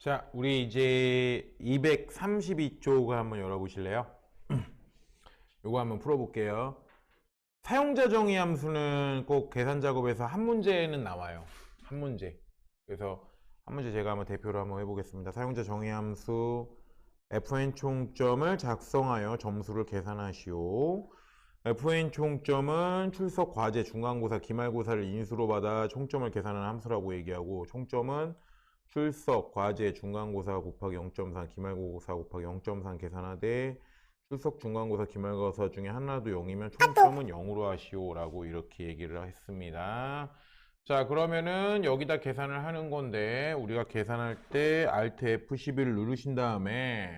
자, 우리 이제 232쪽을 한번 열어보실래요? 요거 한번 풀어볼게요. 사용자 정의 함수는 꼭 계산 작업에서 한 문제는 나와요. 한 문제. 그래서 한 문제 제가 한번 대표로 한번 해보겠습니다. 사용자 정의 함수 fn 총점을 작성하여 점수를 계산하시오. fn 총점은 출석 과제, 중간고사, 기말고사를 인수로 받아 총점을 계산하는 함수라고 얘기하고, 총점은 출석, 과제, 중간고사 곱하기 0.3, 기말고사 곱하기 0.3 계산하되 출석, 중간고사, 기말고사 중에 하나도 0이면 총점은 0으로 하시오 라고 이렇게 얘기를 했습니다. 자, 그러면은 여기다 계산을 하는 건데, 우리가 계산할 때 Alt F11을 누르신 다음에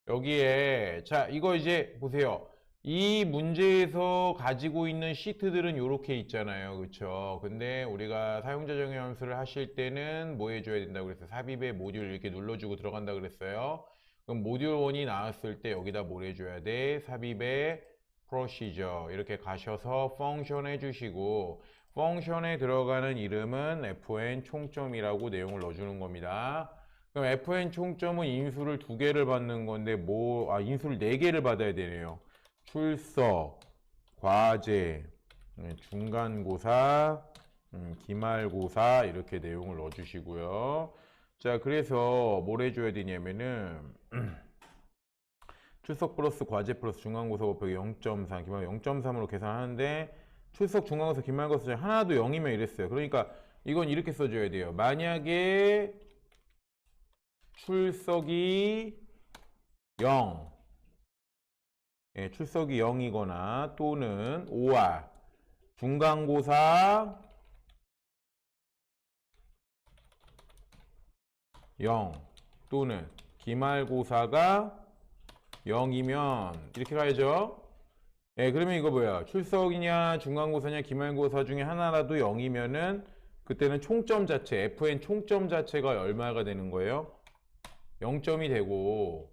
여기에, 자, 이거 이제 보세요. 이 문제에서 가지고 있는 시트들은 이렇게 있잖아요. 그쵸? 근데 우리가 사용자 정의 함수를 하실 때는 뭐 해줘야 된다고 그랬어요? 삽입의 모듈 이렇게 눌러주고 들어간다 그랬어요. 그럼 모듈 1이 나왔을 때 여기다 뭘 해줘야 돼? 삽입의 procedure 이렇게 가셔서 펑션 해주시고, 펑션에 들어가는 이름은 fn 총점이라고 내용을 넣어주는 겁니다. 그럼 fn 총점은 인수를 2개를 받는 건데, 인수를 4개를 받아야 되네요. 출석, 과제, 중간고사, 기말고사 이렇게 내용을 넣어주시고요. 자, 그래서 뭘 해줘야 되냐면은 출석 플러스 과제 플러스 중간고사 곱하기 0.3, 기말 0.3으로 계산하는데, 출석, 중간고사, 기말고사 중에 하나도 0이면 이랬어요. 그러니까 이건 이렇게 써줘야 돼요. 만약에 출석이 0, 출석이 0이거나 또는 OR, 중간고사 0 또는 기말고사가 0이면 이렇게 가야죠. 그러면 이거 뭐야? 출석이냐 중간고사냐 기말고사 중에 하나라도 0이면은 그때는 총점 자체, fn 총점 자체가 얼마가 되는 거예요? 0점이 되고,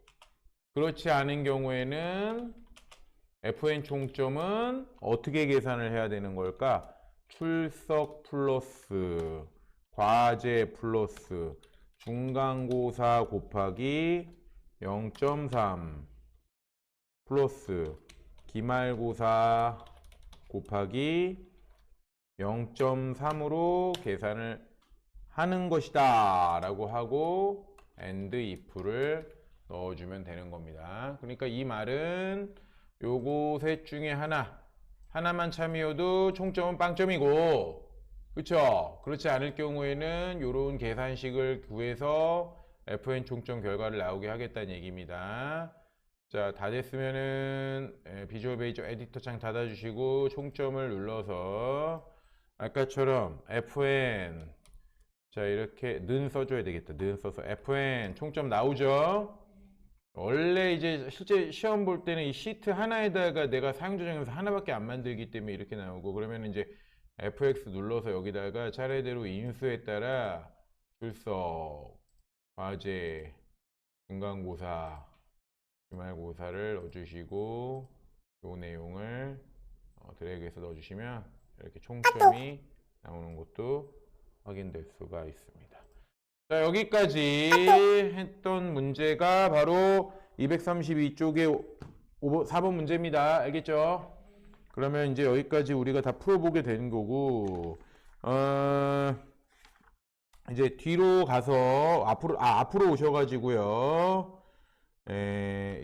그렇지 않은 경우에는 fn 총점은 어떻게 계산을 해야 되는 걸까? 출석 플러스 과제 플러스 중간고사 곱하기 0.3 플러스 기말고사 곱하기 0.3으로 계산을 하는 것이다 라고 하고 and if를 넣어주면 되는 겁니다. 그러니까 이 말은 요거 셋 중에 하나만 참이어도 총점은 빵점이고, 그쵸? 그렇지 않을 경우에는 요런 계산식을 구해서 fn 총점 결과를 나오게 하겠다는 얘기입니다. 자, 다 됐으면은 비주얼 베이저 에디터 창 닫아주시고 총점을 눌러서 아까처럼 fn, 자, 이렇게 는 써줘야 되겠다. 는 써서 fn 총점 나오죠? 원래 이제 실제 시험 볼 때는 이 시트 하나에다가 내가 사용자 정의에서 하나밖에 안 만들기 때문에 이렇게 나오고, 그러면 이제 fx 눌러서 여기다가 차례대로 인수에 따라 출석, 과제, 중간고사, 기말고사를 넣어주시고, 요 내용을 드래그해서 넣어주시면 이렇게 총점이 나오는 것도 확인될 수가 있습니다. 자, 여기까지 했던 문제가 바로 232쪽의 4번 문제입니다. 알겠죠? 그러면 이제 여기까지 우리가 다 풀어보게 되는 거고, 이제 뒤로 가서 앞으로 오셔가지고요.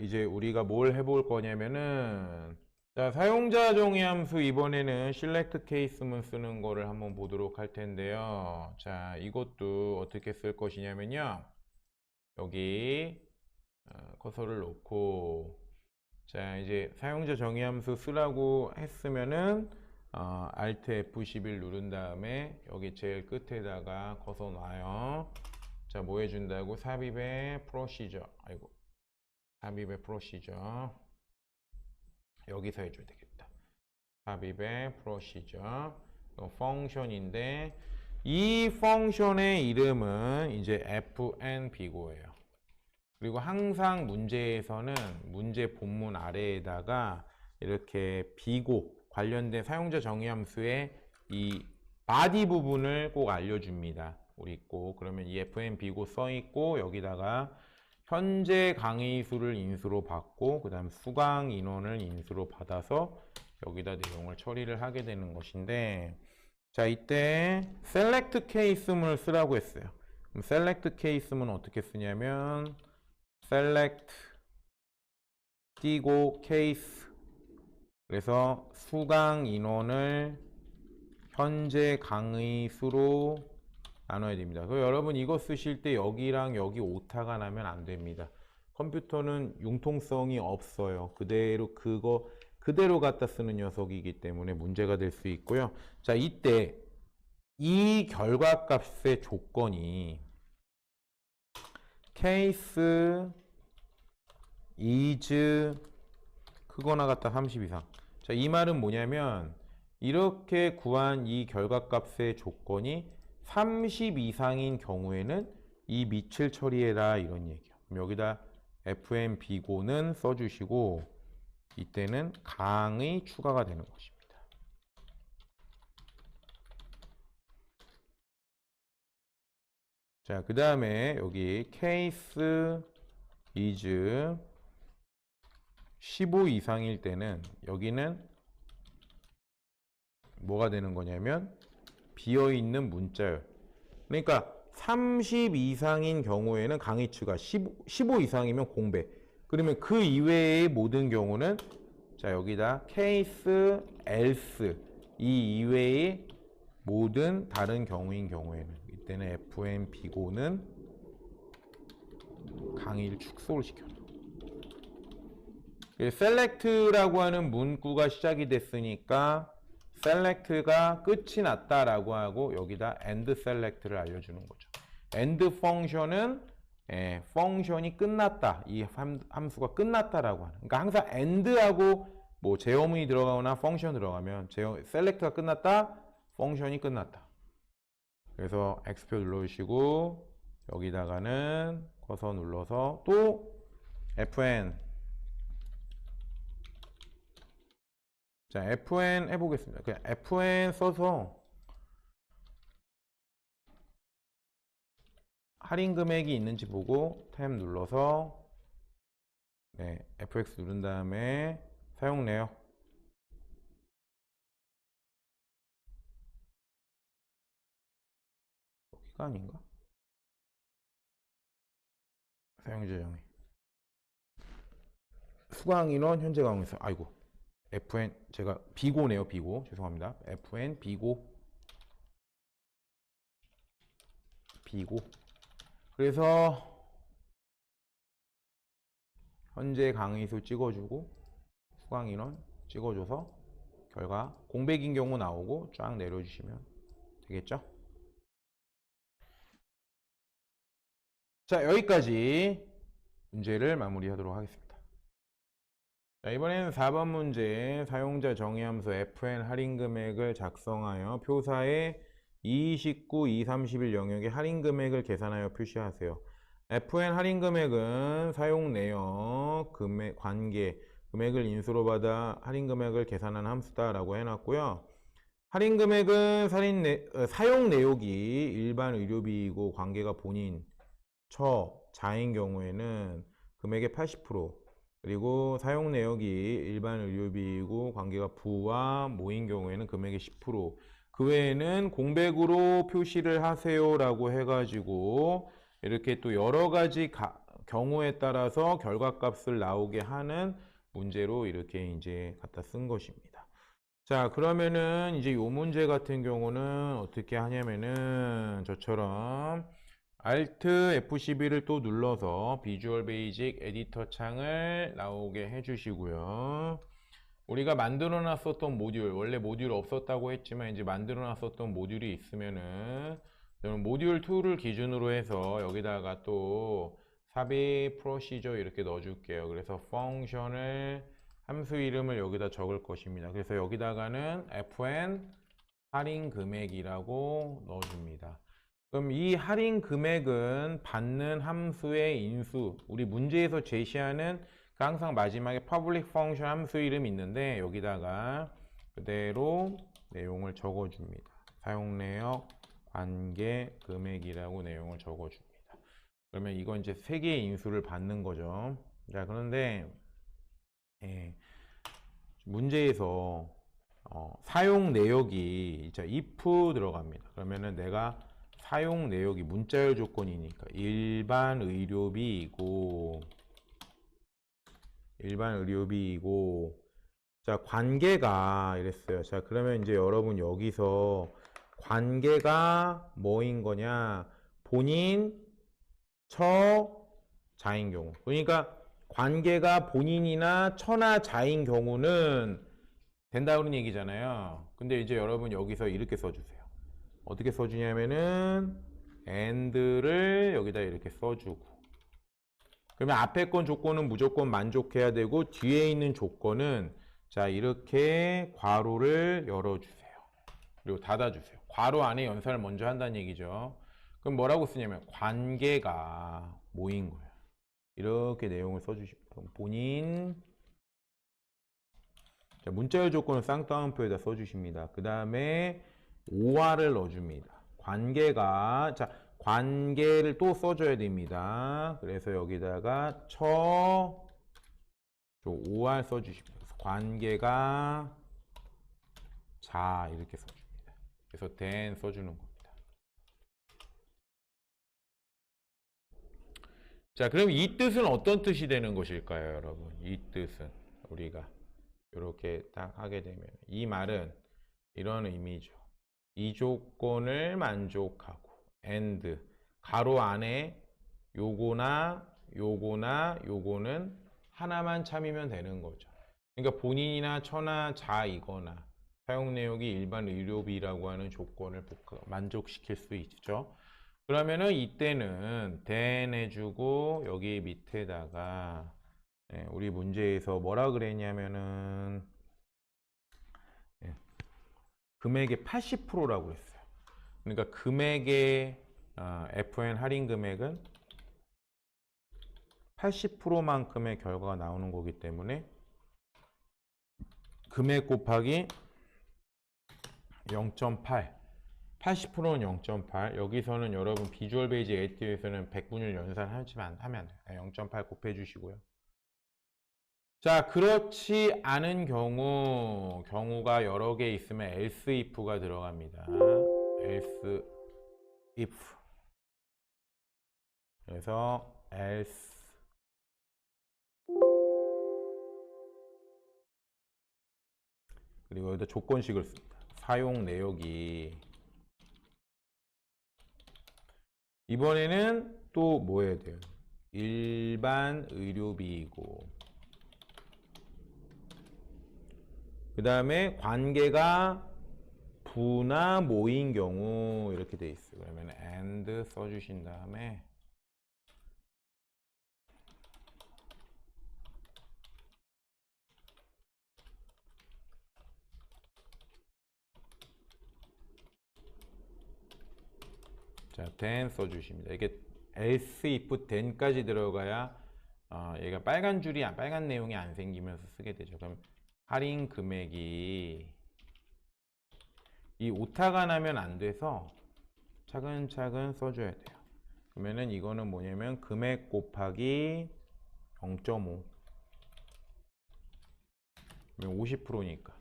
이제 우리가 뭘 해볼 거냐면은, 자, 사용자 정의 함수 이번에는 select case만 쓰는 거를 한번 보도록 할 텐데요. 자, 이것도 어떻게 쓸 것이냐면요. 여기 커서를 놓고, 자, 이제 사용자 정의 함수 쓰라고 했으면은 Alt F11 누른 다음에 여기 제일 끝에다가 커서 놔요. 자, 뭐 해준다고? 삽입의 procedure. 삽입의 procedure. 여기서 해줘야 되겠다. 삽입의 procedure. 펑션인데, 이 펑션의 이름은 이제 fnb고예요. 그리고 항상 문제에서는 문제 본문 아래에다가 이렇게 비고 관련된 사용자 정의 함수의 이 body 부분을 꼭 알려줍니다. 우리 있고, 그러면 이 fn 비고 써 있고, 여기다가 현재 강의수를 인수로 받고, 그 다음 수강 인원을 인수로 받아서 여기다 내용을 처리를 하게 되는 것인데, 자, 이때 select case문을 쓰라고 했어요. 그럼 select case문 어떻게 쓰냐면 select 띄고 case, 그래서 수강 인원을 현재 강의 수로 나눠야 됩니다. 그래서 여러분 이거 쓰실 때 여기랑 여기 오타가 나면 안 됩니다. 컴퓨터는 융통성이 없어요. 그거 그대로 갖다 쓰는 녀석이기 때문에 문제가 될 수 있고요. 자, 이때 이 결과값의 조건이 case is 크거나 같다 30 이상. 자, 이 말은 뭐냐면 이렇게 구한 이 결과값의 조건이 30 이상인 경우에는 이 밑을 처리해라 이런 얘기예요. 그럼 여기다 fn 비고는 써주시고 이때는 강의 추가가 되는 것입니다. 자, 그 다음에 여기 case is 15 이상일 때는 여기는 뭐가 되는 거냐면 비어있는 문자열. 그러니까 30 이상인 경우에는 강의추가 15 이상이면 공배. 그러면 그 이외의 모든 경우는 자, 여기다 case else 이 이외의 모든 다른 경우인 경우에는 이때는 fn 비고는 강의를 축소를 시켜라. select라고 하는 문구가 시작이 됐으니까 select가 끝이 났다라고 하고 여기다 end select를 알려주는 거죠. end 펑션은 펑션이 끝났다. 이 함수가 끝났다라고 하는. 그러니까 항상 end하고 뭐 제어문이 들어가거나 펑션 들어가면 select가 끝났다, 펑션이 끝났다. 그래서 X표 눌러주시고 여기다가는 커서 눌러서 또 fn 자, fn 해보겠습니다. 그냥 fn 써서 할인 금액이 있는지 보고 탭 눌러서 네, fx 누른 다음에 사용 내역 여기가 아닌가? 사용자 정의 수강 인원 현재 강의수 아이고 fn 제가 비고네요. 비고 죄송합니다. fn 비고 그래서 현재 강의수 찍어주고 수강 인원 찍어줘서 결과 공백인 경우 나오고 쫙 내려주시면 되겠죠. 자, 여기까지 문제를 마무리하도록 하겠습니다. 자, 이번에는 4번 문제 사용자 정의함수 fn 할인 금액을 작성하여 표사에 219, 231 영역의 할인 금액을 계산하여 표시하세요. fn 할인 금액은 사용 내역, 금액, 관계, 금액을 인수로 받아 할인 금액을 계산한 함수다라고 해놨고요. 할인 금액은 사용 내역이 일반 의료비이고 관계가 본인, 자인 경우에는 금액의 80%, 그리고 사용 내역이 일반 의료비이고 관계가 부와 모인 경우에는 금액의 10%, 그 외에는 공백으로 표시를 하세요 라고 해가지고 이렇게 또 여러 가지 경우에 따라서 결과값을 나오게 하는 문제로 이렇게 이제 갖다 쓴 것입니다. 자, 그러면은 이제 이 문제 같은 경우는 어떻게 하냐면은 저처럼 Alt F12를 또 눌러서 비주얼 베이직 에디터 창을 나오게 해주시고요. 우리가 만들어 놨었던 모듈, 원래 모듈 없었다고 했지만 이제 만들어 놨었던 모듈이 있으면은 모듈 2를 기준으로 해서 여기다가 또 삽입 프로시저 이렇게 넣어 줄게요. 그래서 펑션을 함수 이름을 여기다 적을 것입니다. 그래서 여기다가는 fn 할인 금액이라고 넣어 줍니다. 그럼 이 할인 금액은 받는 함수의 인수, 우리 문제에서 제시하는 항상 마지막에 public function 함수 이름이 있는데 여기다가 그대로 내용을 적어줍니다. 사용 내역, 관계 금액이라고 내용을 적어줍니다. 그러면 이건 이제 세 개의 인수를 받는 거죠. 자, 그런데 문제에서 사용 내역이 자, if 들어갑니다. 그러면은 내가 사용 내역이 문자열 조건이니까 일반 의료비이고 자, 관계가 이랬어요. 자, 그러면 이제 여러분 여기서 관계가 뭐인 거냐? 본인, 처, 자인 경우. 그러니까 관계가 본인이나 처나 자인 경우는 된다 그런 얘기잖아요. 근데 이제 여러분 여기서 이렇게 써주세요. 어떻게 써주냐면은 and를 여기다 이렇게 써주고, 그러면 앞에 건 조건은 무조건 만족해야 되고 뒤에 있는 조건은 자 이렇게 괄호를 열어주세요. 그리고 닫아주세요. 괄호 안에 연산을 먼저 한다는 얘기죠. 그럼 뭐라고 쓰냐면 관계가 뭐인 거예요. 이렇게 내용을 써주십니다. 본인, 자, 문자열 조건은 쌍따옴표에다 써주십니다. 그 다음에 OR을 넣어줍니다. 관계가, 자, 관계를 또 써줘야 됩니다. 그래서 여기다가 OR 써주십니다. 그래서 관계가 자 이렇게 써줍니다. 그래서 then 써주는 겁니다. 자, 그럼 이 뜻은 어떤 뜻이 되는 것일까요, 여러분? 이 뜻은 우리가 이렇게 딱 하게 되면 이 말은 이런 의미죠. 이 조건을 만족하고 and 가로 안에 요거나 요거는 하나만 참이면 되는 거죠. 그러니까 본인이나 처나 자이거나 사용 내역이 일반 의료비라고 하는 조건을 만족시킬 수 있죠. 그러면은 이때는 then 해주고 여기 밑에다가 우리 문제에서 뭐라 그랬냐면은 금액의 80%라고 했어요. 그러니까 금액의 FN 할인 금액은 80%만큼의 결과가 나오는 거기 때문에 금액 곱하기 0.8 80%는 0.8 여기서는 여러분 비주얼 베이직 에이티에서는 백분율 연산하면 안 돼요. 0.8 곱해 주시고요. 자, 그렇지 않은 경우가 여러 개 있으면 else if가 들어갑니다. else if. 그래서 else 그리고 여기다 조건식을 씁니다. 사용 내역이 이번에는 또 뭐 해야 돼요? 일반 의료비이고 그 다음에 관계가 부나 모인 경우 이렇게 돼 있어요. 그러면 and 써주신 다음에 자, then 써주십니다. 이게 else if then까지 들어가야 얘가 빨간 줄이 빨간 내용이 안 생기면서 쓰게 되죠. 그럼 할인 금액이 이 오타가 나면 안 돼서 차근차근 써줘야 돼요. 그러면은 이거는 뭐냐면 금액 곱하기 0.5 50%니까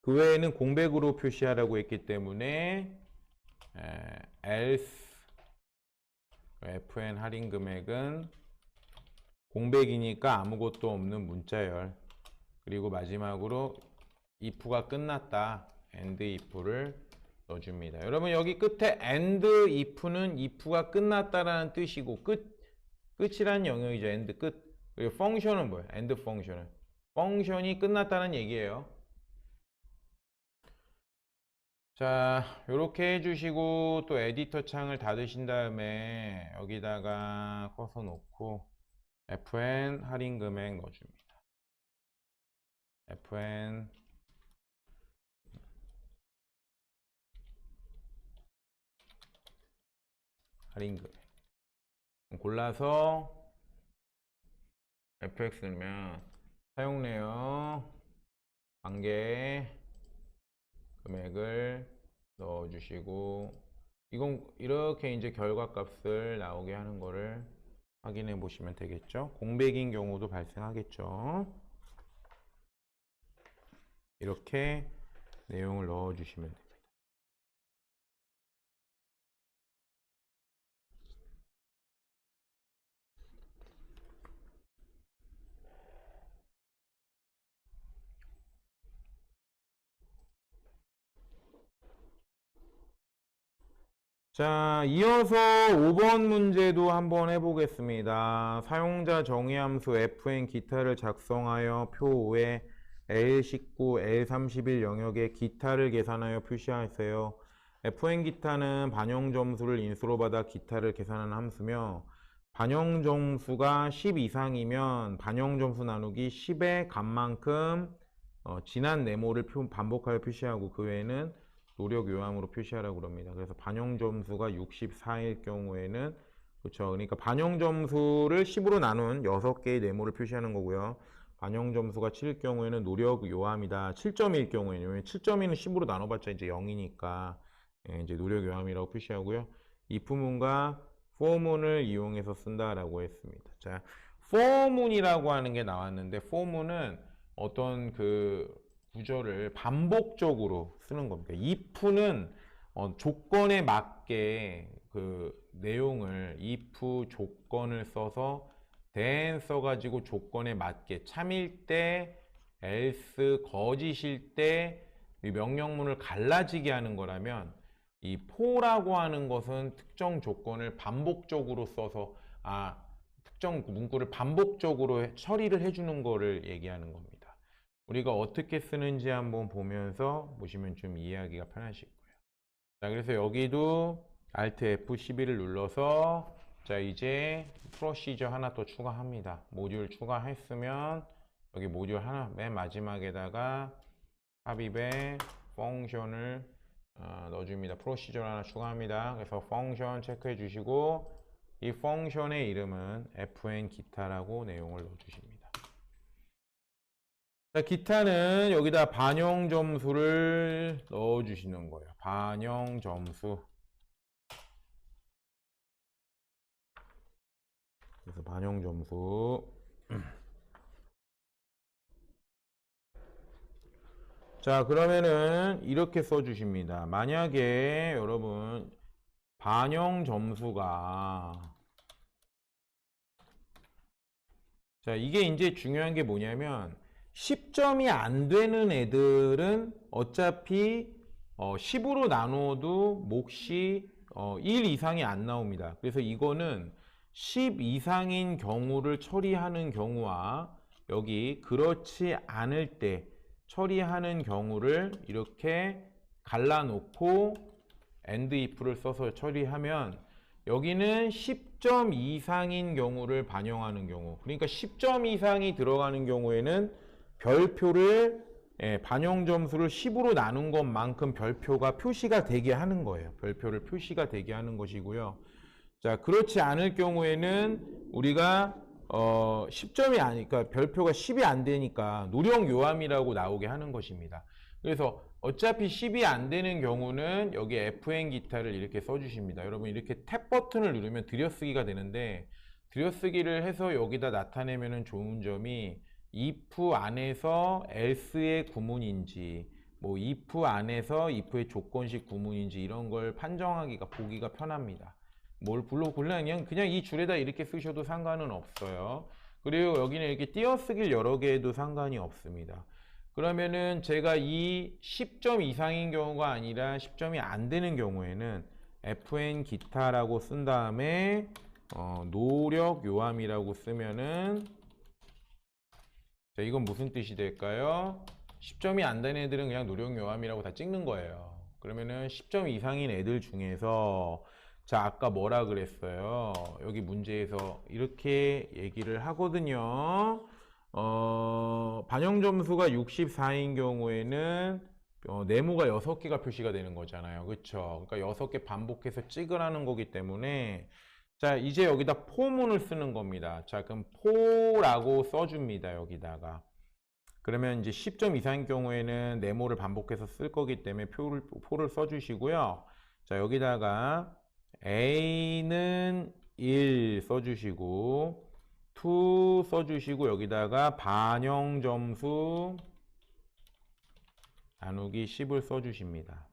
그 외에는 공백으로 표시하라고 했기 때문에 else FN 할인 금액은 공백이니까 아무것도 없는 문자열 그리고 마지막으로 if가 끝났다 and if를 넣어줍니다. 여러분 여기 끝에 and if는 if가 끝났다라는 뜻이고 끝이라는 영역이죠. end 끝. 그리고 function은 뭐예요? end function은 펑션이 끝났다는 얘기예요. 자, 이렇게 해주시고 또 에디터 창을 닫으신 다음에 여기다가 커서 놓고 FN 할인 금액 넣어줍니다. FN 할인 금액 골라서 FX 넣으면 사용 내역 관계 금액을 넣어주시고, 이건 이렇게 이제 결과값을 나오게 하는 거를 확인해 보시면 되겠죠. 공백인 경우도 발생하겠죠. 이렇게 내용을 넣어주시면 됩니다. 자, 이어서 5번 문제도 한번 해보겠습니다. 사용자 정의함수 fn 기타를 작성하여 표 5에 L19, L31 영역의 기타를 계산하여 표시하세요. fn 기타는 반영 점수를 인수로 받아 기타를 계산하는 함수며, 반영 점수가 10 이상이면 반영 점수 나누기 10의 값만큼 지난 네모를 반복하여 표시하고, 그 외에는 노력 요함으로 표시하라고 그럽니다. 그래서 반영 점수가 64일 경우에는, 그렇죠. 그러니까 반영 점수를 10으로 나눈 6개의 네모를 표시하는 거고요. 반영 점수가 7일 경우에는 노력 요함이다. 7점일 경우에는, 7점이는 10으로 나눠봤자 이제 0이니까 이제 노력 요함이라고 표시하고요. if문과 for문을 이용해서 쓴다라고 했습니다. 자, for문이라고 하는 게 나왔는데, for문은 어떤 그 구조를 반복적으로 쓰는 겁니다. if는 조건에 맞게 그 내용을 if 조건을 써서 then 써가지고 조건에 맞게 참일 때, else 거짓일 때 명령문을 갈라지게 하는 거라면, 이 for라고 하는 것은 특정 조건을 반복적으로 써서 특정 문구를 반복적으로 처리를 해주는 거를 얘기하는 겁니다. 우리가 어떻게 쓰는지 한번 보면서 보시면 좀 이해하기가 편하실 거예요. 자, 그래서 여기도 Alt F12를 눌러서, 자, 이제 프로시저 하나 또 추가합니다. 모듈 추가했으면 여기 모듈 하나 맨 마지막에다가 삽입에 펑션을 넣어줍니다. 프로시저 하나 추가합니다. 그래서 펑션 체크해 주시고, 이 펑션의 이름은 fn 기타라고 내용을 넣어주십니다. 자, 기타는 여기다 반영 점수를 넣어주시는 거예요. 반영 점수. 그래서 반영 점수. 자, 그러면은 이렇게 써주십니다. 만약에 여러분 반영 점수가, 자, 이게 이제 중요한 게 뭐냐면, 10점이 안 되는 애들은 어차피 10으로 나눠도 몫이 1 이상이 안 나옵니다. 그래서 이거는 10 이상인 경우를 처리하는 경우와 여기 그렇지 않을 때 처리하는 경우를 이렇게 갈라놓고 AND IF를 써서 처리하면, 여기는 10점 이상인 경우를 반영하는 경우, 그러니까 10점 이상이 들어가는 경우에는 별표를, 반영 점수를 10으로 나눈 것만큼 별표가 표시가 되게 하는 거예요. 별표를 표시가 되게 하는 것이고요. 자, 그렇지 않을 경우에는 우리가 10점이 아니까 별표가 10이 안 되니까 노력 요함이라고 나오게 하는 것입니다. 그래서 어차피 10이 안 되는 경우는 여기 fn 기타를 이렇게 써주십니다. 여러분 이렇게 탭 버튼을 누르면 들여쓰기가 되는데, 들여쓰기를 해서 여기다 나타내면 좋은 점이 if 안에서 else의 구문인지, 뭐 if 안에서 if의 조건식 구문인지 이런 걸 판정하기가 보기가 편합니다. 뭘 불러보려면 그냥 이 줄에다 이렇게 쓰셔도 상관은 없어요. 그리고 여기는 이렇게 띄어쓰기를 여러 개 해도 상관이 없습니다. 그러면은 제가 이 10점 이상인 경우가 아니라 10점이 안 되는 경우에는 fn 기타라고 쓴 다음에 노력 요함이라고 쓰면은, 자, 이건 무슨 뜻이 될까요? 10점이 안 되는 애들은 그냥 노력 요함이라고 다 찍는 거예요. 그러면은 10점 이상인 애들 중에서, 자, 아까 뭐라 그랬어요? 여기 문제에서 이렇게 얘기를 하거든요. 반영 점수가 64인 경우에는 네모가 6개가 표시가 되는 거잖아요. 그쵸? 그러니까 6개 반복해서 찍으라는 거기 때문에, 자, 이제 여기다 포문을 쓰는 겁니다. 자, 그럼 포라고 써줍니다. 여기다가. 그러면 이제 10점 이상인 경우에는 네모를 반복해서 쓸 거기 때문에 포를 써주시고요. 자, 여기다가 A는 1 써주시고 2 써주시고 여기다가 반영점수 나누기 10을 써주십니다.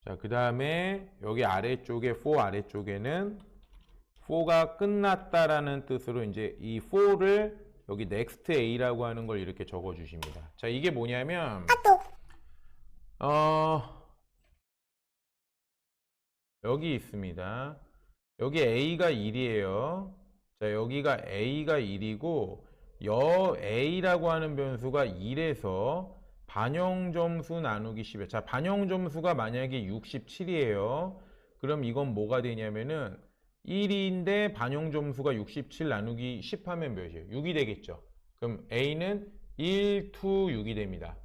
자, 그 다음에 여기 아래쪽에 for 아래쪽에는 for가 끝났다라는 뜻으로 이제 이 for를 여기 next a라고 하는 걸 이렇게 적어 주십니다. 자, 이게 뭐냐면 여기 있습니다. 여기 a가 1이에요. 자, 여기가 a가 1이고 a라고 하는 변수가 1에서 반영점수 나누기 10이에요. 자, 반영점수가 만약에 67이에요. 그럼 이건 뭐가 되냐면은 1인데 반영점수가 67 나누기 10 하면 몇이에요? 6이 되겠죠. 그럼 A는 1, 2, 6이 됩니다.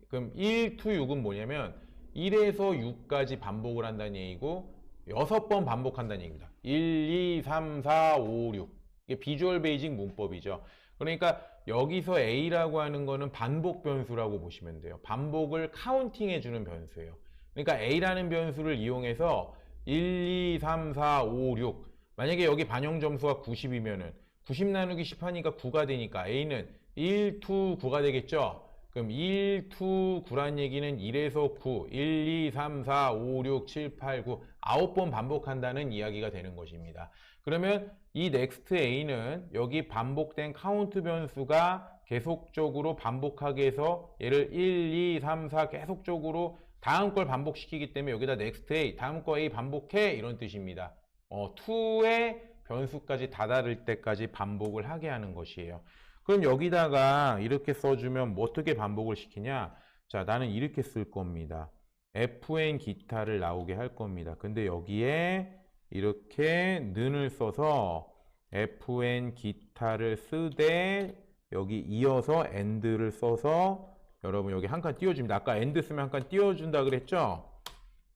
그럼 1, 2, 6은 뭐냐면 1에서 6까지 반복을 한다는 얘기고 6번 반복한다는 얘기입니다. 1, 2, 3, 4, 5, 6. 이게 비주얼 베이직 문법이죠. 그러니까 여기서 A라고 하는 거는 반복 변수라고 보시면 돼요. 반복을 카운팅 해주는 변수예요. 그러니까 A라는 변수를 이용해서 1, 2, 3, 4, 5, 6. 만약에 여기 반영 점수가 90이면은 90 나누기 10 하니까 9가 되니까 A는 1, 2, 9가 되겠죠? 그럼 1, 2, 9란 얘기는 1에서 9, 1, 2, 3, 4, 5, 6, 7, 8, 9, 9번 반복한다는 이야기가 되는 것입니다. 그러면 이 next a는 여기 반복된 카운트 변수가 계속적으로 반복하게 해서 얘를 1, 2, 3, 4 계속적으로 다음 걸 반복시키기 때문에 여기다 next a, 다음 거 a 반복해 이런 뜻입니다. 2의 변수까지 다다를 때까지 반복을 하게 하는 것이에요. 그럼 여기다가 이렇게 써주면 뭐 어떻게 반복을 시키냐? 자, 나는 이렇게 쓸 겁니다. fn 기타를 나오게 할 겁니다. 근데 여기에 이렇게 는을 써서 fn 기타를 쓰되 여기 이어서 and를 써서 여러분 여기 한 칸 띄워줍니다. 아까 and 쓰면 한 칸 띄워준다 그랬죠?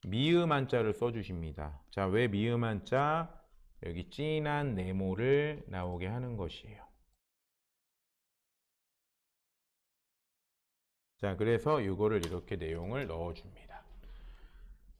미음 한자를 써주십니다. 자, 왜 미음 한자? 여기 진한 네모를 나오게 하는 것이에요. 자, 그래서 이거를 이렇게 내용을 넣어줍니다.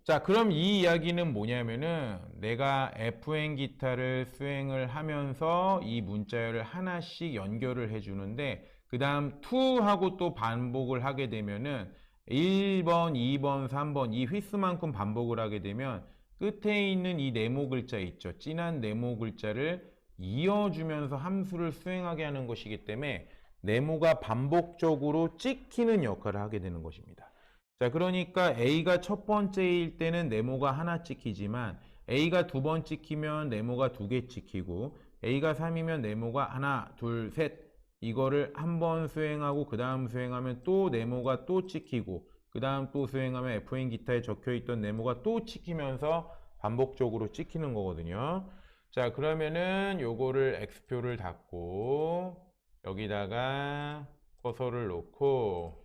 자, 그럼 이 이야기는 뭐냐면은 내가 fn 기타를 수행을 하면서 이 문자열을 하나씩 연결을 해주는데 그 다음 to 하고 또 반복을 하게 되면은 1번, 2번, 3번 이 휘수만큼 반복을 하게 되면 끝에 있는 이 네모 글자 있죠. 진한 네모 글자를 이어주면서 함수를 수행하게 하는 것이기 때문에 네모가 반복적으로 찍히는 역할을 하게 되는 것입니다. 자, 그러니까 A가 첫 번째일 때는 네모가 하나 찍히지만 A가 두 번 찍히면 네모가 두 개 찍히고 A가 3이면 네모가 하나, 둘, 셋 이거를 한 번 수행하고 그 다음 수행하면 또 네모가 또 찍히고 그 다음 또 수행하면 fn 기타에 적혀있던 네모가 또 찍히면서 반복적으로 찍히는 거거든요. 자, 그러면은 요거를 x표를 닫고 여기다가 커서를 놓고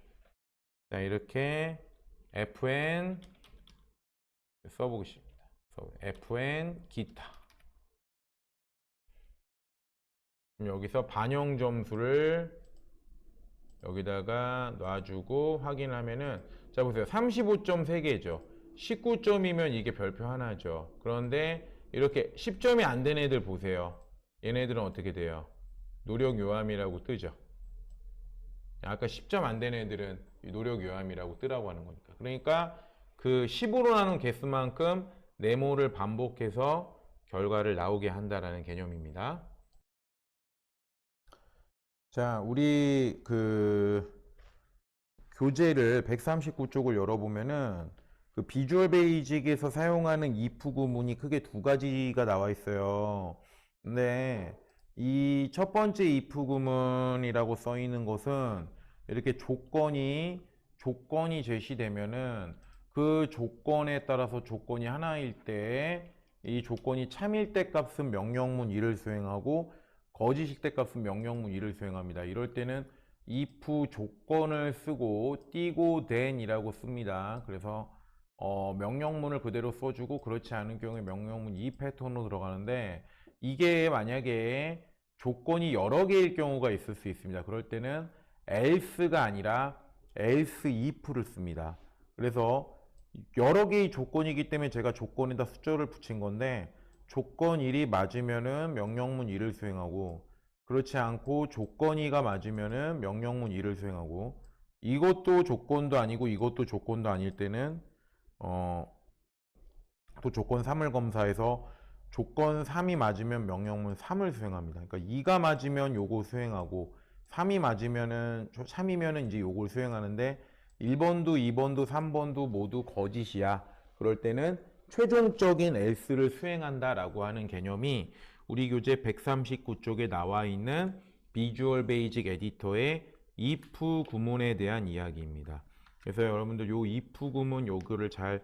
자, 이렇게 fn 써보겠습니다. fn 기타. 여기서 반영 점수를 여기다가 놔주고 확인하면은 자, 보세요. 35점 3개죠. 19점이면 이게 별표 하나죠. 그런데 이렇게 10점이 안 된 애들 보세요. 얘네들은 어떻게 돼요? 노력 요함이라고 뜨죠. 아까 10점 안 된 애들은 노력 요함이라고 뜨라고 하는 거니까. 그러니까 그 10으로 나눈 개수만큼 네모를 반복해서 결과를 나오게 한다라는 개념입니다. 자, 우리 그 교재를 139쪽을 열어보면은 그 비주얼 베이직에서 사용하는 if 구문이 크게 두 가지가 나와 있어요. 근데 이 첫 번째 if 구문이라고 써 있는 것은 이렇게 조건이 제시되면은 그 조건에 따라서 조건이 하나일 때 이 조건이 참일 때 값은 명령문 1을 수행하고 거짓일 때 값은 명령문 1을 수행합니다. 이럴 때는 if 조건을 쓰고 띄고 then 이라고 씁니다. 그래서 명령문을 그대로 써주고 그렇지 않은 경우에 명령문 2 패턴으로 들어가는데 이게 만약에 조건이 여러 개일 경우가 있을 수 있습니다. 그럴 때는 else가 아니라 else if를 씁니다. 그래서 여러 개의 조건이기 때문에 제가 조건에다 숫자를 붙인 건데, 조건 1이 맞으면은 명령문 1을 수행하고, 그렇지 않고 조건 2가 맞으면은 명령문 2를 수행하고, 이것도 조건도 아니고 이것도 조건도 아닐 때는 또 조건 3을 검사해서 조건 3이 맞으면 명령문 3을 수행합니다. 그러니까 2가 맞으면 요거 수행하고 3이 맞으면은 3이면은 이제 요걸 수행하는데, 1번도 2번도 3번도 모두 거짓이야. 그럴 때는 최종적인 else를 수행한다라고 하는 개념이 우리 교재 139쪽에 나와 있는 비주얼 베이직 에디터의 if 구문에 대한 이야기입니다. 그래서 여러분들 요 if 구문 요거를 잘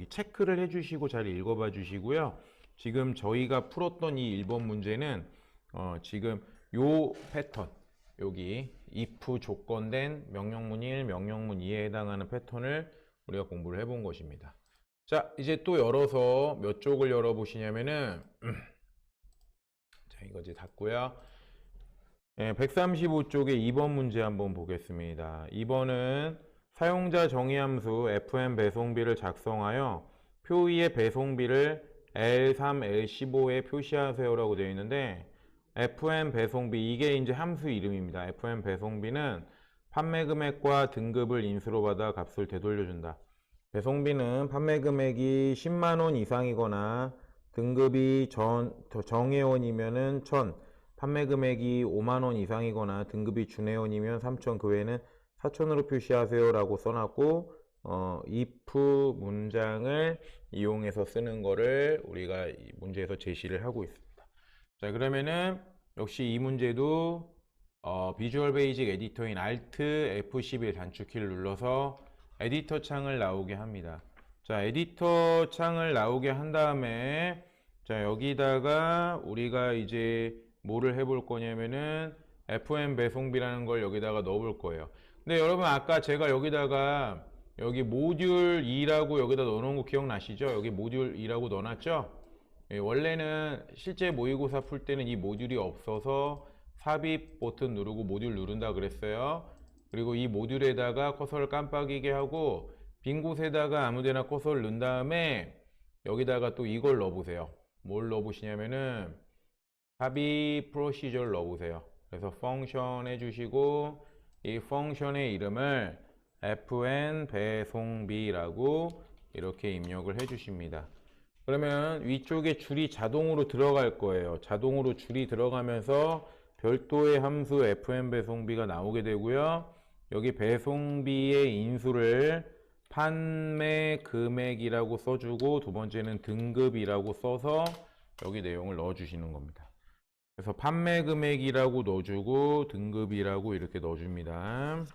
체크를 해주시고 잘 읽어봐 주시고요. 지금 저희가 풀었던 이 1번 문제는 지금 요 패턴, 여기 if 조건된 명령문 1, 명령문 2에 해당하는 패턴을 우리가 공부를 해본 것입니다. 자, 이제 또 열어서 몇 쪽을 열어보시냐면은 자, 이거 이제 닫고요. 네, 135쪽에 2번 문제 한번 보겠습니다. 2번은 사용자 정의함수 fn 배송비를 작성하여 표의의 배송비를 L3, L15에 표시하세요라고 되어 있는데, fn 배송비, 이게 이제 함수 이름입니다. fn 배송비는 판매 금액과 등급을 인수로 받아 값을 되돌려준다. 배송비는 판매 금액이 10만 원 이상이거나 등급이 정회원이면은 1000, 판매 금액이 5만 원 이상이거나 등급이 준회원이면 3000, 그 외에는 4000으로 표시하세요 라고 써놨고, if 문장을 이용해서 쓰는 거를 우리가 이 문제에서 제시를 하고 있습니다. 자, 그러면은 역시 이 문제도 비주얼 베이직 에디터인 Alt F11 단축키를 눌러서 에디터 창을 나오게 합니다. 자, 에디터 창을 나오게 한 다음에 자, 여기다가 우리가 이제 뭐를 해볼 거냐면은 fn 배송비라는 걸 여기다가 넣어볼 거예요. 근데 여러분, 아까 제가 여기다가 여기 모듈 2라고 여기다 넣어놓은 거 기억나시죠? 여기 모듈 2라고 넣어놨죠? 예, 원래는 실제 모의고사 풀 때는 이 모듈이 없어서 삽입 버튼 누르고 모듈 누른다 그랬어요. 그리고 이 모듈에다가 커서를 깜빡이게 하고 빈 곳에다가 아무데나 커서를 넣은 다음에 여기다가 또 이걸 넣어보세요. 뭘 넣어보시냐면은 삽입 프로시저를 넣어보세요. 그래서 펑션 해주시고 이 펑션의 이름을 fn 배송비라고 이렇게 입력을 해주십니다. 그러면 위쪽에 줄이 자동으로 들어갈 거예요. 자동으로 줄이 들어가면서 별도의 함수 fn 배송비가 나오게 되고요. 여기 배송비의 인수를 판매 금액이라고 써주고, 두 번째는 등급이라고 써서 여기 내용을 넣어주시는 겁니다. 그래서 판매 금액이라고 넣어주고 등급이라고 이렇게 넣어줍니다.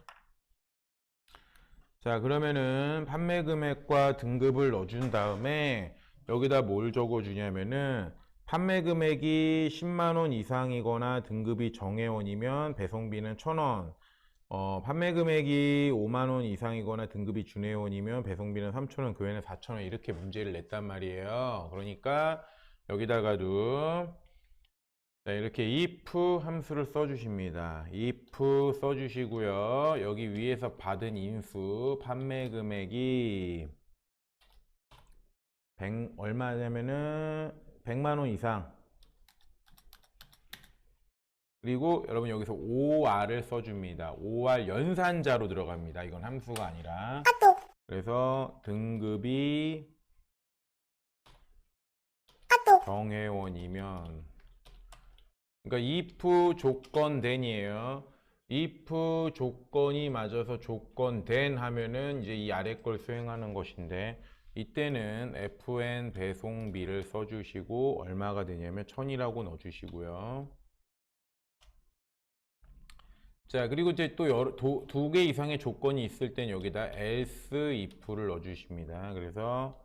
자, 그러면은 판매 금액과 등급을 넣어준 다음에 여기다 뭘 적어주냐면은 판매 금액이 10만원 이상이거나 등급이 정회원이면 배송비는 1000원, 판매 금액이 5만원 이상이거나 등급이 준회원이면 배송비는 3000원, 그 외에는 4000원, 이렇게 문제를 냈단 말이에요. 그러니까 여기다가도 자, 이렇게 if 함수를 써주십니다. if 써주시고요. 여기 위에서 받은 인수 판매 금액이 얼마냐면은 100만원 이상, 그리고 여러분 여기서 OR을 써줍니다. OR 연산자로 들어갑니다. 이건 함수가 아니라. 그래서 등급이 정회원이면, 그러니까 if 조건 then이에요. if 조건이 맞아서 조건 then 하면은 이제 이 아래 걸 수행하는 것인데, 이때는 fn 배송비를 써주시고 얼마가 되냐면 1000이라고 넣어주시고요. 자, 그리고 이제 또 두 개 이상의 조건이 있을 땐 여기다 else if를 넣어주십니다. 그래서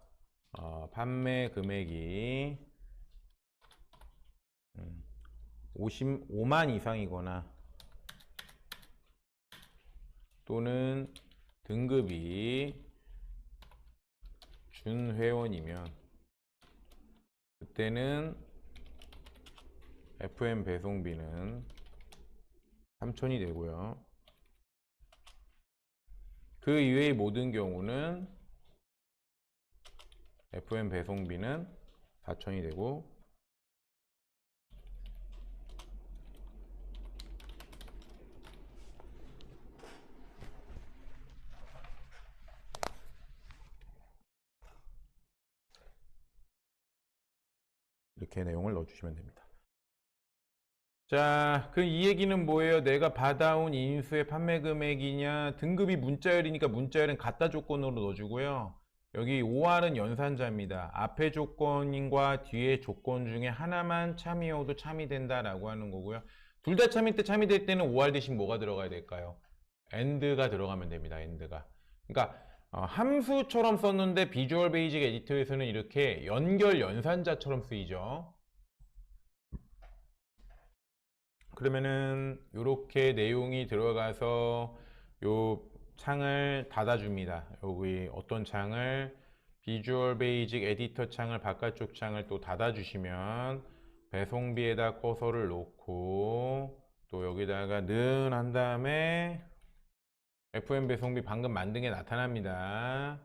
판매 금액이 5만 이상이거나 또는 등급이 준회원이면 그때는 FM 배송비는 3,000이 되고요. 그 이외의 모든 경우는 FM 배송비는 4,000이 되고, 이렇게 내용을 넣어주시면 됩니다. 자, 이 얘기는 뭐예요? 내가 받아온 인수의 판매 금액이냐, 등급이 문자열이니까 문자열은 같다 조건으로 넣어주고요. 여기 OR은 연산자입니다. 앞에 조건과 뒤에 조건 중에 하나만 참이어도 참이된다라고 하는 거고요. 둘 다 참일 때 참이될 때는 OR 대신 뭐가 들어가야 될까요? AND가 들어가면 됩니다. AND가. 그러니까 함수처럼 썼는데 비주얼 베이직 에디터에서는 이렇게 연결 연산자처럼 쓰이죠. 그러면은 이렇게 내용이 들어가서 요 창을 닫아줍니다. 여기 어떤 창을, 비주얼 베이직 에디터 창을, 바깥쪽 창을 또 닫아주시면 배송비에다 커서를 놓고 또 여기다가 는 한 다음에 FM 배송비 방금 만든 게 나타납니다.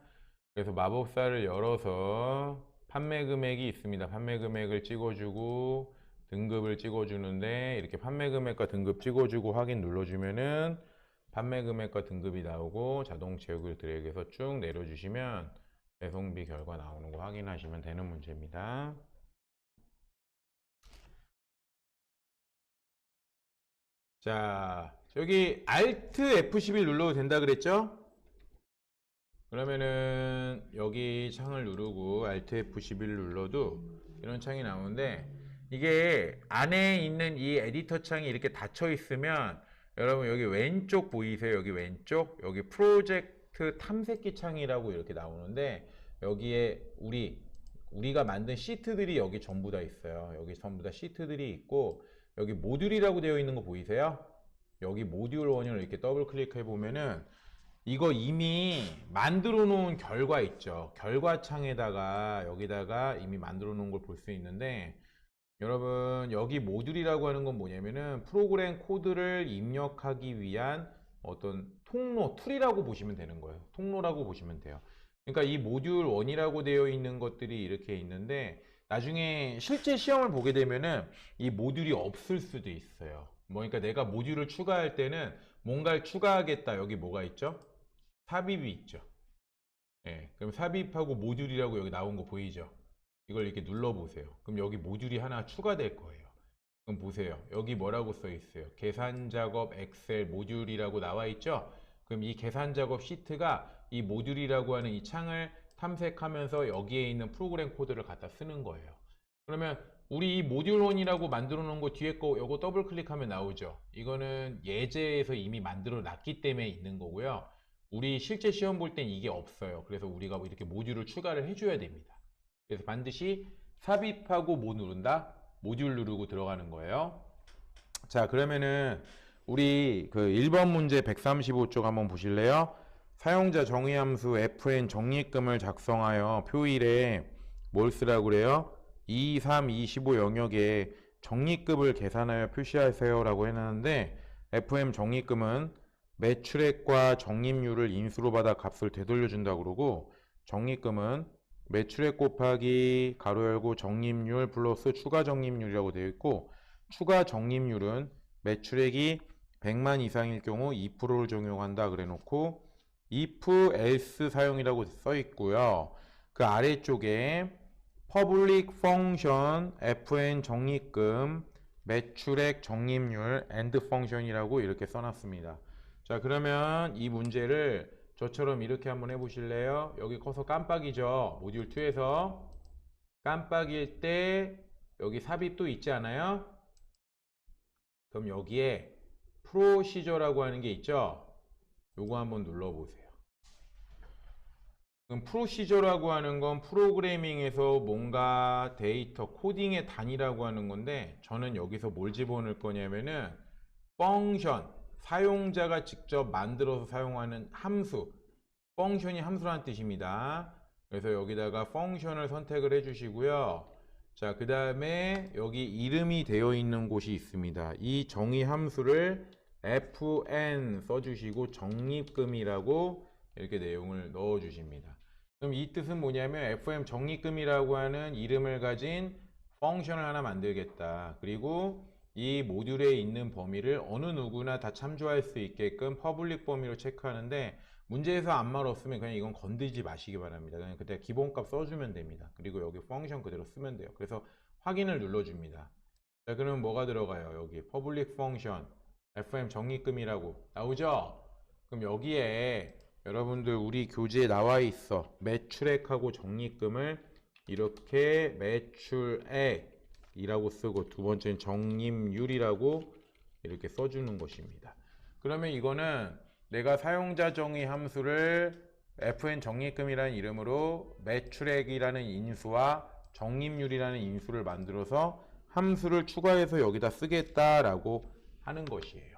그래서 마법사를 열어서 판매 금액이 있습니다. 판매 금액을 찍어주고 등급을 찍어주는데, 이렇게 판매 금액과 등급 찍어주고 확인 눌러주면은 판매 금액과 등급이 나오고 자동 채우기를 드래그해서 쭉 내려주시면 배송비 결과 나오는 거 확인하시면 되는 문제입니다. 자, 여기 Alt F11 눌러도 된다 그랬죠? 그러면은 여기 창을 누르고 Alt F11 눌러도 이런 창이 나오는데, 이게 안에 있는 이 에디터 창이 이렇게 닫혀 있으면 여러분 여기 왼쪽 보이세요? 여기 왼쪽, 여기 프로젝트 탐색기 창이라고 이렇게 나오는데, 여기에 우리가 만든 시트들이 여기 전부 다 있어요. 여기 전부 다 시트들이 있고, 여기 모듈이라고 되어 있는 거 보이세요? 여기 모듈 1을 이렇게 더블 클릭해 보면은 이거 이미 만들어 놓은 결과 있죠. 결과 창에다가 여기다가 이미 만들어 놓은 걸 볼 수 있는데, 여러분 여기 모듈이라고 하는 건 뭐냐면은 프로그램 코드를 입력하기 위한 어떤 통로, 툴이라고 보시면 되는 거예요. 통로라고 보시면 돼요. 그러니까 이 모듈 1이라고 되어 있는 것들이 이렇게 있는데, 나중에 실제 시험을 보게 되면은 이 모듈이 없을 수도 있어요. 그러니까 내가 모듈을 추가할 때는 뭔가를 추가하겠다. 여기 뭐가 있죠? 삽입이 있죠. 예, 그럼 삽입하고 모듈이라고 여기 나온 거 보이죠? 이걸 이렇게 눌러보세요. 그럼 여기 모듈이 하나 추가될 거예요. 그럼 보세요. 여기 뭐라고 써 있어요? 계산작업 엑셀 모듈이라고 나와 있죠? 그럼 이 계산작업 시트가 이 모듈이라고 하는 이 창을 탐색하면서 여기에 있는 프로그램 코드를 갖다 쓰는 거예요. 그러면 우리 이 모듈 1이라고 만들어 놓은 거 뒤에 거 요거 더블 클릭하면 나오죠? 이거는 예제에서 이미 만들어 놨기 때문에 있는 거고요. 우리 실제 시험 볼 땐 이게 없어요. 그래서 우리가 이렇게 모듈을 추가를 해줘야 됩니다. 그래서 반드시 삽입하고 뭐 누른다? 모듈 누르고 들어가는 거예요. 자, 그러면은 우리 1번 문제 135쪽 한번 보실래요? 사용자 정의함수 fn 적립금을 작성하여 표일에 뭘 쓰라고 그래요? 2, 3, 2, 15 영역에 적립금을 계산하여 표시하세요 라고 해놨는데, fm 적립금은 매출액과 적립률을 인수로 받아 값을 되돌려준다고 그러고, 적립금은 매출액 곱하기 가로 열고 적립률 플러스 추가 적립률이라고 되어 있고, 추가 적립률은 매출액이 100만 이상일 경우 2%를 적용한다 그래 놓고 if else 사용이라고 써 있고요. 그 아래쪽에 public function fn 적립금 매출액 적립률 end function이라고 이렇게 써놨습니다. 자, 그러면 이 문제를 저처럼 이렇게 한번 해보실래요? 여기 커서 깜빡이죠. 모듈 2에서 깜빡일 때 여기 삽입 또 있지 않아요? 그럼 여기에 프로시저라고 하는 게 있죠? 요거 한번 눌러보세요. 그럼 프로시저라고 하는 건 프로그래밍에서 뭔가 데이터 코딩의 단위라고 하는 건데, 저는 여기서 뭘 집어넣을 거냐면은 펑션, 사용자가 직접 만들어서 사용하는 함수, 펑션이 함수라는 뜻입니다. 그래서 여기다가 펑션을 선택을 해 주시고요. 자, 그 다음에 여기 이름이 되어 있는 곳이 있습니다. 이 정의 함수를 fn 써주시고 적립금이라고 이렇게 내용을 넣어 주십니다. 그럼 이 뜻은 뭐냐면 fn 적립금이라고 하는 이름을 가진 펑션을 하나 만들겠다. 그리고 이 모듈에 있는 범위를 어느 누구나 다 참조할 수 있게끔 퍼블릭 범위로 체크하는데 문제에서 아무 말 없으면 그냥 이건 건드리지 마시기 바랍니다. 그냥 그때 기본값 써주면 됩니다. 그리고 여기 펑션 그대로 쓰면 돼요. 그래서 확인을 눌러줍니다. 자, 그러면 뭐가 들어가요? 여기 퍼블릭 펑션 fm 적립금이라고 나오죠? 그럼 여기에 여러분들 우리 교재에 나와 있어. 매출액하고 적립금을 이렇게 매출액이라고 쓰고 두 번째는 적립률이라고 이렇게 써주는 것입니다. 그러면 이거는 내가 사용자 정의 함수를 fn 적립금이라는 이름으로 매출액이라는 인수와 적립률이라는 인수를 만들어서 함수를 추가해서 여기다 쓰겠다라고 하는 것이에요.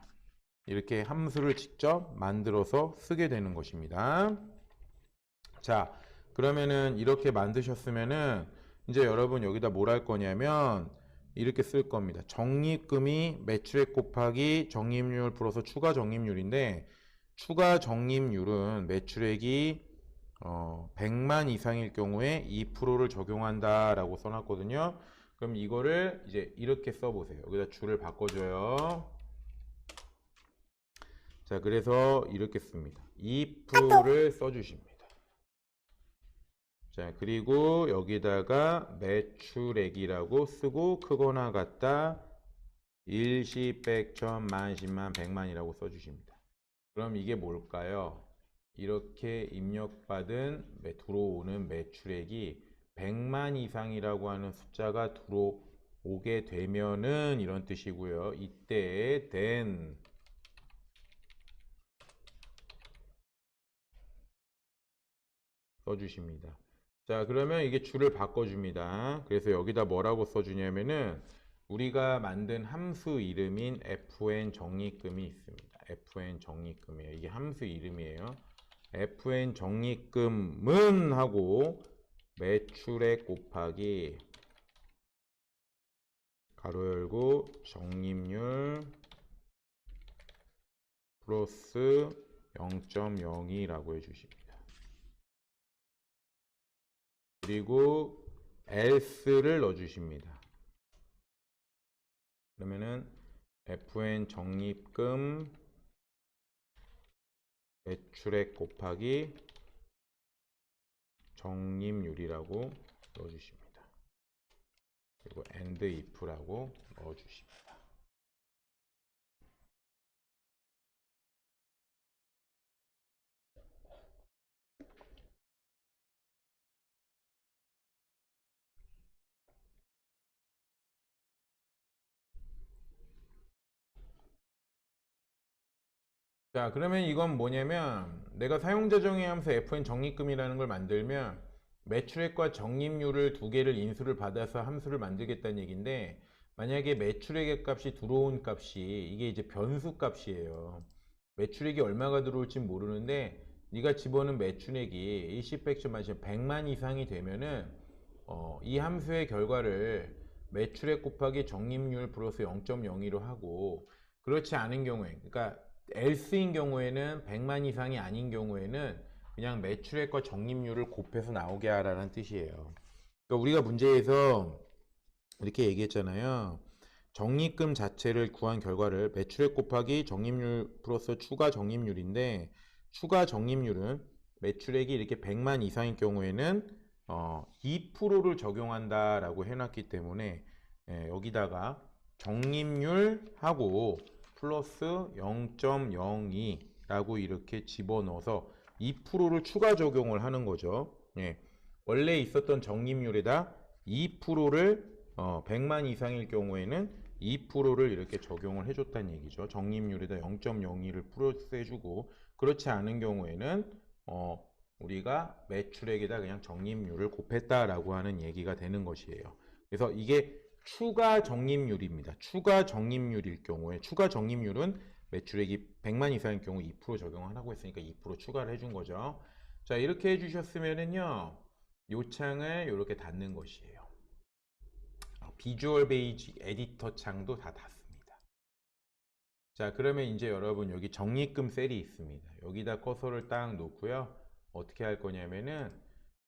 이렇게 함수를 직접 만들어서 쓰게 되는 것입니다. 자, 그러면은 이렇게 만드셨으면은 이제 여러분 여기다 뭘 할 거냐면 이렇게 쓸 겁니다. 적립금이 매출액 곱하기 적립률 플러스 추가 적립률인데 추가 적립률은 매출액이 100만 이상일 경우에 2%를 적용한다 라고 써놨거든요. 그럼 이거를 이제 이렇게 써보세요. 여기다 줄을 바꿔줘요. 자, 그래서 이렇게 씁니다. 2%를 써주십니다. 자, 그리고 여기다가 매출액이라고 쓰고 크거나 같다 일시, 백천, 만, 십만, 백만이라고 써주십니다. 그럼 이게 뭘까요? 이렇게 입력받은 들어오는 매출액이 100만 이상이라고 하는 숫자가 들어오게 되면은 이런 뜻이고요. 이때 then 써주십니다. 자, 그러면 이게 줄을 바꿔줍니다. 그래서 여기다 뭐라고 써주냐면은 우리가 만든 함수 이름인 fn 적립금이 있습니다. fn 적립금이에요. 이게 함수 이름이에요. fn 적립금은 하고 매출액 곱하기 가로 열고 적립률 플러스 0.02라고 해주십니다. 그리고 else를 넣어주십니다. 그러면은 fn 적립금 매출액 곱하기 적립률이라고 넣어주십니다. 그리고 and if라고 넣어주십니다. 자, 그러면 이건 뭐냐면 내가 사용자 정의 함수 fn 적립금이라는 걸 만들면 매출액과 적립률을 두 개를 인수를 받아서 함수를 만들겠다는 얘기인데 만약에 매출액의 값이 들어온 값이 이게 이제 변수 값이에요. 매출액이 얼마가 들어올지 모르는데 네가 집어넣은 매출액이 일시, 백천, 만십, 100만 이상이 되면은 이 함수의 결과를 매출액 곱하기 적립률 플러스 0.02로 하고 그렇지 않은 경우에 그러니까 else인 경우에는 100만 이상이 아닌 경우에는 그냥 매출액과 적립률을 곱해서 나오게 하라는 뜻이에요. 그러니까 우리가 문제에서 이렇게 얘기했잖아요. 적립금 자체를 구한 결과를 매출액 곱하기 적립률 플러스 추가 적립률인데 추가 적립률은 매출액이 이렇게 100만 이상인 경우에는 2%를 적용한다라고 해놨기 때문에 여기다가 적립률하고 플러스 0.02라고 이렇게 집어넣어서 2%를 추가 적용을 하는 거죠. 원래 있었던 적립률에다 2%를 100만 이상일 경우에는 2%를 이렇게 적용을 해줬다는 얘기죠. 적립률에다 0.02를 플러스 해주고 그렇지 않은 경우에는 우리가 매출액에다 그냥 적립률을 곱했다라고 하는 얘기가 되는 것이에요. 그래서 이게 추가 적립률입니다. 추가 적립률일 경우에 추가 적립률은 매출액이 100만 이상일 경우 2% 적용하라고 했으니까 2% 추가를 해준 거죠. 자, 이렇게 해주셨으면은요 요 창을 이렇게 닫는 것이에요. 비주얼 베이직 에디터 창도 다 닫습니다. 자, 그러면 이제 여러분 여기 적립금 셀이 있습니다. 여기다 커서를 딱 놓고요. 어떻게 할 거냐면은,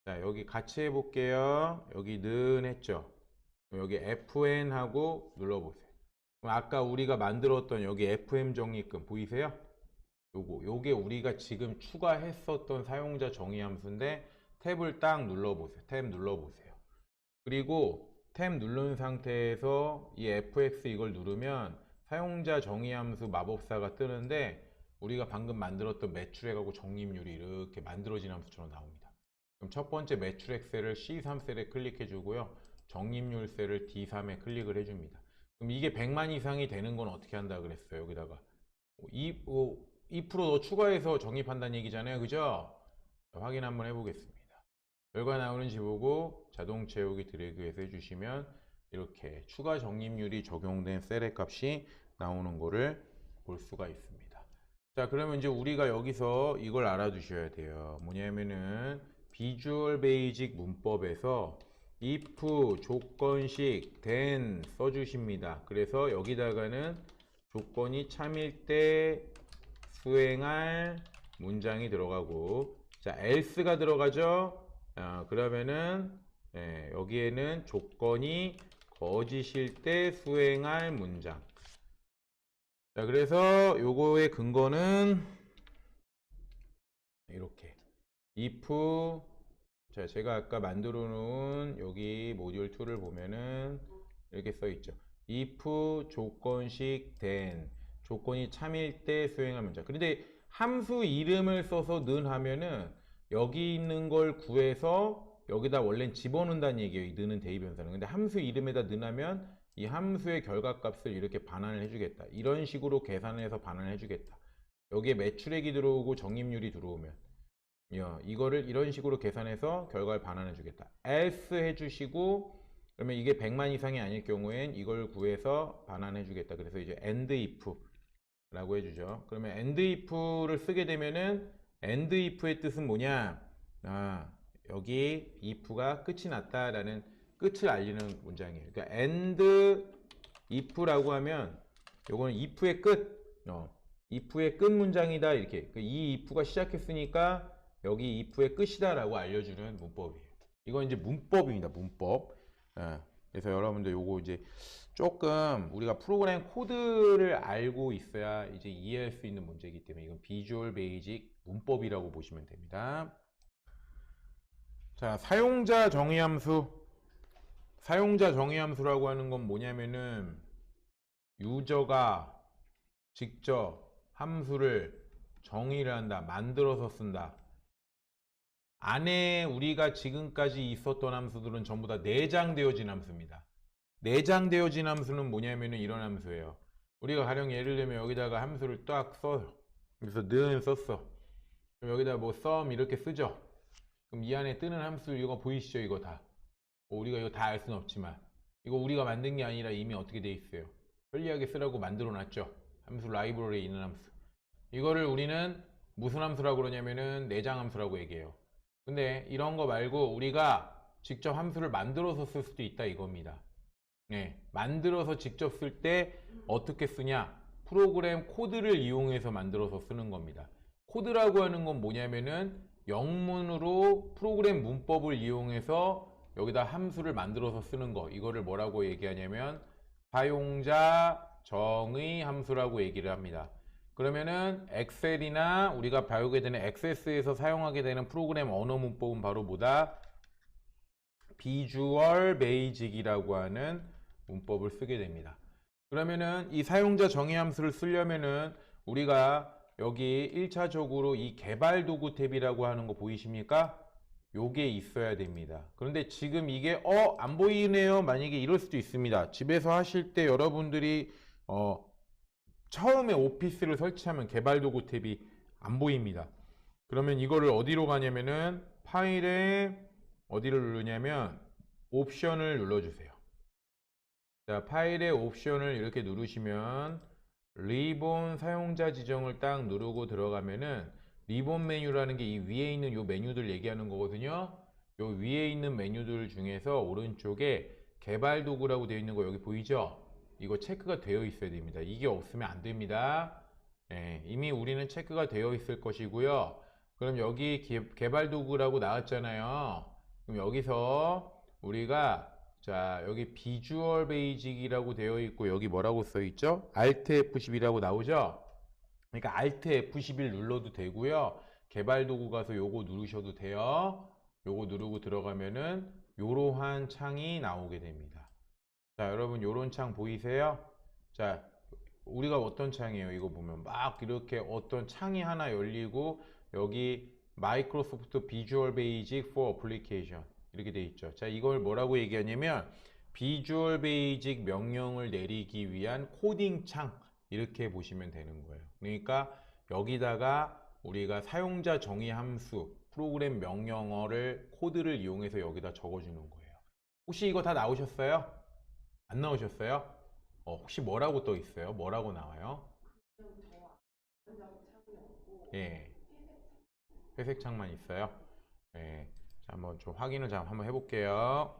자, 여기 같이 해볼게요. 여기 는 했죠. 여기 FN 하고 눌러보세요. 그럼 아까 우리가 만들었던 여기 FM 적립금 보이세요? 요게 우리가 지금 추가했었던 사용자 정의 함수인데 탭을 딱 눌러보세요. 탭 눌러보세요. 그리고 탭 누른 상태에서 이 fx 이걸 누르면 사용자 정의 함수 마법사가 뜨는데 우리가 방금 만들었던 매출액하고 적립률이 이렇게 만들어진 함수처럼 나옵니다. 그럼 첫 번째 매출액 셀을 C3 셀에 클릭해 주고요. 적립률 셀을 D3에 클릭을 해줍니다. 그럼 이게 100만 이상이 되는 건 어떻게 한다 그랬어요? 여기다가 2% 더 추가해서 적립한다는 얘기잖아요. 그죠? 자, 확인 한번 해보겠습니다. 결과 나오는지 보고 자동 채우기 드래그해서 해주시면 이렇게 추가 적립률이 적용된 셀의 값이 나오는 거를 볼 수가 있습니다. 자, 그러면 이제 우리가 여기서 이걸 알아두셔야 돼요. 뭐냐면은 비주얼 베이직 문법에서 if 조건식 then 써주십니다. 그래서 여기다가는 조건이 참일 때 수행할 문장이 들어가고, 자, else가 들어가죠. 그러면은 여기에는 조건이 거짓일 때 수행할 문장. 자, 그래서 요거의 근거는 이렇게 if, 자, 제가 아까 만들어 놓은 여기 모듈 2를 보면은 이렇게 써 있죠. if 조건식 then, 조건이 참일 때 수행할 문장. 그런데 함수 이름을 써서 는 하면은 여기 있는 걸 구해서 여기다 원래는 집어넣는다는 얘기예요. 이 는은 대입변사는. 근데 함수 이름에다 는 하면 이 함수의 결과값을 이렇게 반환을 해주겠다. 이런 식으로 계산을 해서 반환을 해주겠다. 여기에 매출액이 들어오고 적립률이 들어오면 이거를 이런 식으로 계산해서 결과를 반환해 주겠다. else 해주시고, 그러면 이게 100만 이상이 아닐 경우엔 이걸 구해서 반환해 주겠다. 그래서 이제 and if 라고 해주죠. 그러면 and if를 쓰게 되면은 and if의 뜻은 뭐냐? 여기 if가 끝이 났다라는 끝을 알리는 문장이에요. 그러니까 and if라고 하면 요거는 if의 끝, if의 끝 문장이다 이렇게. 이 if가 시작했으니까 여기 if의 끝이다라고 알려주는 문법이에요. 이건 이제 문법입니다. 문법. 그래서 여러분들 요거 이제 조금 우리가 프로그램 코드를 알고 있어야 이제 이해할 수 있는 문제이기 때문에 이건 비주얼 베이직 문법이라고 보시면 됩니다. 자, 사용자 정의 함수. 사용자 정의 함수라고 하는 건 뭐냐면은 유저가 직접 함수를 정의를 한다, 만들어서 쓴다. 안에 우리가 지금까지 있었던 함수들은 전부 다 내장되어진 함수입니다. 내장되어진 함수는 뭐냐면은 이런 함수예요. 우리가 가령 예를 들면 여기다가 함수를 딱 써요. 그래서 는 썼어. 그럼 여기다 뭐 sum 이렇게 쓰죠. 그럼 이 안에 뜨는 함수 이거 보이시죠? 이거 다. 우리가 이거 다 알 수는 없지만 이거 우리가 만든 게 아니라 이미 어떻게 돼 있어요? 편리하게 쓰라고 만들어 놨죠. 함수 라이브러리에 있는 함수. 이거를 우리는 무슨 함수라고 그러냐면은 내장 함수라고 얘기해요. 근데 이런 거 말고 우리가 직접 함수를 만들어서 쓸 수도 있다 이겁니다. 만들어서 직접 쓸 때 어떻게 쓰냐? 프로그램 코드를 이용해서 만들어서 쓰는 겁니다. 코드라고 하는 건 뭐냐면은 영문으로 프로그램 문법을 이용해서 여기다 함수를 만들어서 쓰는 거. 이거를 뭐라고 얘기하냐면 사용자 정의 함수라고 얘기를 합니다. 그러면은 엑셀이나 우리가 배우게 되는 액세스에서 사용하게 되는 프로그램 언어 문법은 바로 뭐다? 비주얼 베이직이라고 하는 문법을 쓰게 됩니다. 그러면은 이 사용자 정의 함수를 쓰려면은 우리가 여기 1차적으로 이 개발 도구 탭이라고 하는 거 보이십니까? 요게 있어야 됩니다. 그런데 지금 이게 안 보이네요. 만약에 이럴 수도 있습니다. 집에서 하실 때 여러분들이 처음에 오피스를 설치하면 개발 도구 탭이 안 보입니다. 그러면 이거를 어디로 가냐면은 파일에 어디를 누르냐면 옵션을 눌러주세요. 자, 파일의 옵션을 이렇게 누르시면 리본 사용자 지정을 딱 누르고 들어가면은 리본 메뉴라는 게 이 위에 있는 요 메뉴들 얘기하는 거거든요. 요 위에 있는 메뉴들 중에서 오른쪽에 개발 도구라고 되어 있는 거 여기 보이죠? 이거 체크가 되어 있어야 됩니다. 이게 없으면 안 됩니다. 예, 이미 우리는 체크가 되어 있을 것이고요. 그럼 여기 개발 도구라고 나왔잖아요. 그럼 여기서 우리가 자 여기 비주얼 베이직이라고 되어 있고 여기 뭐라고 써 있죠? Alt F11이라고 나오죠? 그러니까 Alt F11 눌러도 되고요. 개발 도구 가서 요거 누르셔도 돼요. 요거 누르고 들어가면은 요러한 창이 나오게 됩니다. 자, 여러분 요런 창 보이세요? 자, 우리가 어떤 창이에요? 이거 보면 막 이렇게 어떤 창이 하나 열리고 여기 마이크로소프트 비주얼 베이직 for 애플리케이션 이렇게 돼 있죠. 자, 이걸 뭐라고 얘기하냐면 비주얼 베이직 명령을 내리기 위한 코딩 창 이렇게 보시면 되는 거예요. 그러니까 여기다가 우리가 사용자 정의 함수 프로그램 명령어를 코드를 이용해서 여기다 적어주는 거예요. 혹시 이거 다 나오셨어요? 안 나오셨어요? 혹시 뭐라고 떠 있어요? 뭐라고 나와요? 예, 회색 창만 있어요. 예, 자, 한번 좀 확인을 한번 해볼게요.